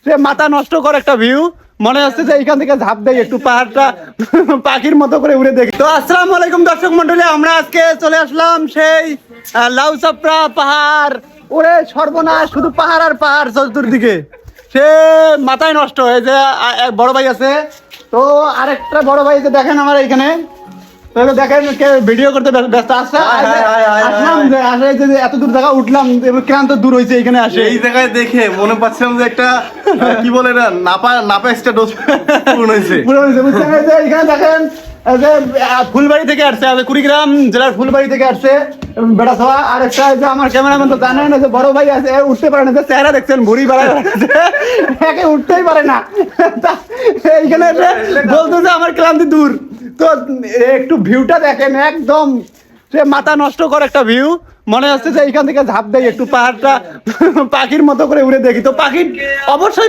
সে মাথা নষ্ট করে একটা ভিউ। মনে হচ্ছে যে এইখান থেকে ঝাঁপ দেয় একটু পাহাড়টা পাখির মতো করে উড়ে দেখি। তো আসসালামু আলাইকুম দর্শক মন্ডলী, আমরা আজকে চলে আসলাম সেই লাউচাপড়া পাহাড়। ওরে সর্বনাশ, শুধু পাহাড় আর পাহাড় চতুর্দিকে, সে মাথায় নষ্ট। হয়ে যে এক বড় ভাই আছে, তো আরেকটা বড় ভাই যে দেখেন আমার এইখানে, দেখেন ভিডিও করতে ব্যস্ত। আসলাম যে আসলে যে এত দূর জায়গা উঠলাম, ক্লান্ত দূর হয়েছে এখানে আসে। এই জায়গায় দেখে মনে পাচ্ছিলাম যে একটা কি বলে না, নাপা একটা ডোজ পূরণ হয়েছে। বুঝছেন? এই যে এখানে দেখেন যে ফুলবাড়ি থেকে আসছে, কুড়িগ্রাম জেলার ফুলবাড়ি থেকে আসছে বেড়া খাওয়া। আর একটা যে আমার ক্যামেরাম্যান তো জানেন যে বড় ভাই আছে, উঠতে পারে না, যে চেহারা দেখছেন ভুড়ি বাড়ায় একে উঠতেই পারে না। এইখানে বলতেছে আমার ক্লান্তি দূর। তো একটু ভিউটা দেখেন, একদম সে মাথা নষ্ট করে একটা ভিউ। মনে হচ্ছে যে এইখান থেকে ঝাঁপ দেয় একটু পাহাড়টা পাখির মতো করে উড়ে দেখি। তো পাখির অবশ্যই